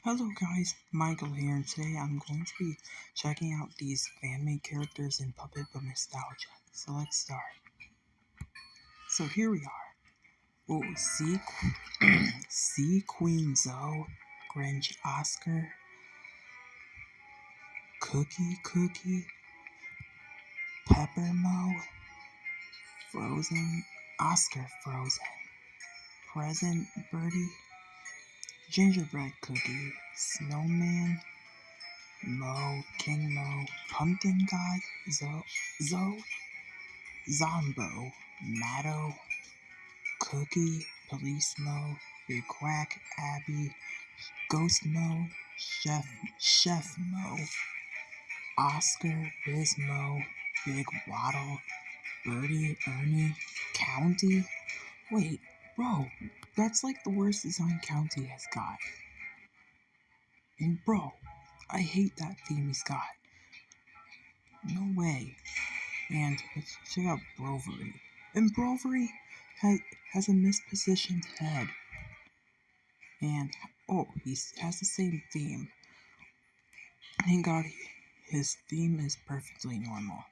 Hello guys, Michael here, and today I'm going to be checking out these fan-made characters in Puppet Book Nostalgia. So let's start. So here we are. Oh, Sea Queen Zoe, Grinch Oscar, Cookie, Pepper Mo, Frozen, Oscar Frozen, Present Birdie, Gingerbread Cookie, Snowman, King Mo, Pumpkin Guy, Zoe, Zombo, Matto, Cookie, Police Mo, Big Quack, Abby, Ghost Mo, Chef Mo, Oscar, Biz Mo, Big Waddle, Birdie, Ernie, County. Wait, bro, that's like the worst design County has got. And bro, I hate that theme he's got. No way. And let's check out Brovery. And Brovery has a mispositioned head. And, oh, he has the same theme. Thank God his theme is perfectly normal.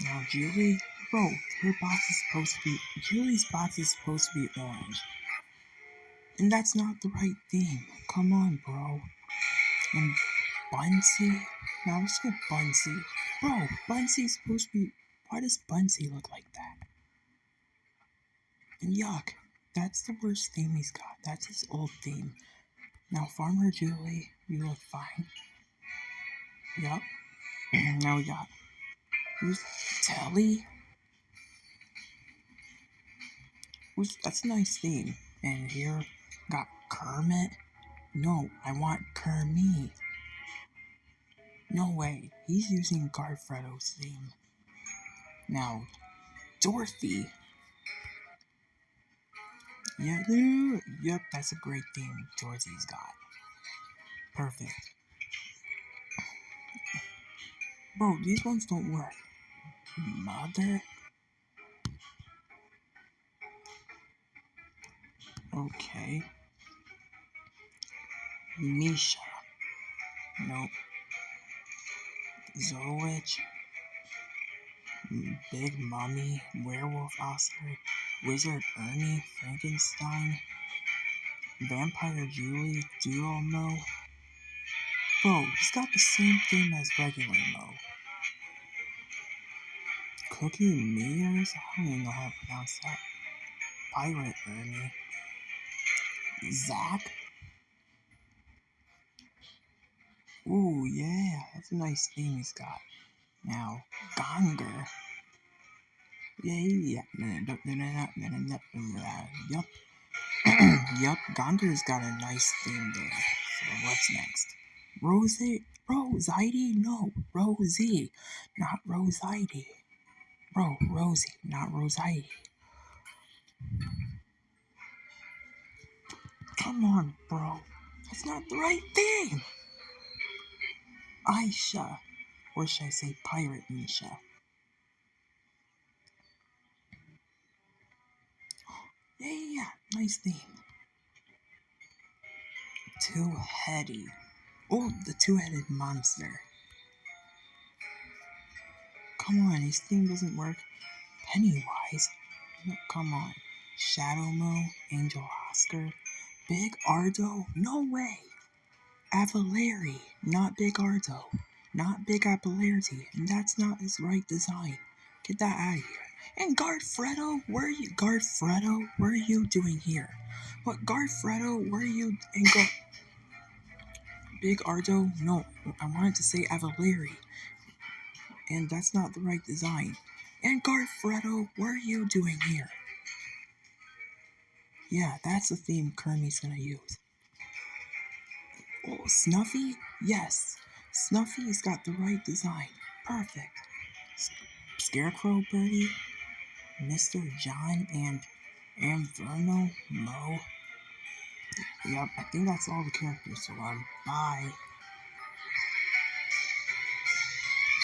Now Julie, bro, Julie's box is supposed to be orange. And that's not the right theme. Come on, bro. And Bunsy? Now let's go Bunsy. Bro, Bunsy's supposed to be, why does Bunsy look like that? And yuck, that's the worst theme he's got. That's his old theme. Now Farmer Julie, you look fine. Yup. Now we got, who's Telly? That's a nice theme. And here, got Kermit. No, I want Kermit. No way, he's using Garfredo's theme. Now, Dorothy. Yeah, yep, that's a great theme Dorothy's got. Perfect. Bro, these ones don't work. Mother? Okay. Misha. Nope. Zoich. Big Mummy. Werewolf Oscar. Wizard Ernie. Frankenstein. Vampire Julie. Duo Mo. Bro, he's got the same theme as regular Mo. Cookie Mears? I don't even know how to pronounce that. Pirate Ernie. Zach? Ooh, yeah, that's a nice theme he's got. Now, Gonger. Yeah. Yup. Yup, Gonger's got a nice theme there. So what's next? Rosie? No, Rosie, not Rosidi. Bro, Rosie, not Rosidi. Come on, bro. That's not the right thing. Aisha. Or should I say Pirate Misha? Yeah. Nice theme. Two-headed. Oh, the two-headed monster. Come on, his theme doesn't work. Pennywise. No, come on. Shadow Mo, Angel Oscar, Big Ardo. No way. Avaleri, not Big Ardo. Not Big Apolarity, and that's not his right design. Get that out of here. And Guardfredo, where are you doing here? What, Guardfredo, where are you? And Big Ardo, no, I wanted to say Avaleri, and that's not the right design. And Guardfredo, what are you doing here? Yeah, that's the theme Kermit's gonna use. Oh, Snuffy? Yes, Snuffy's got the right design. Perfect. Scarecrow Birdie, Mr. John, and Inferno Mo. Yep, I think that's all the characters, so bye.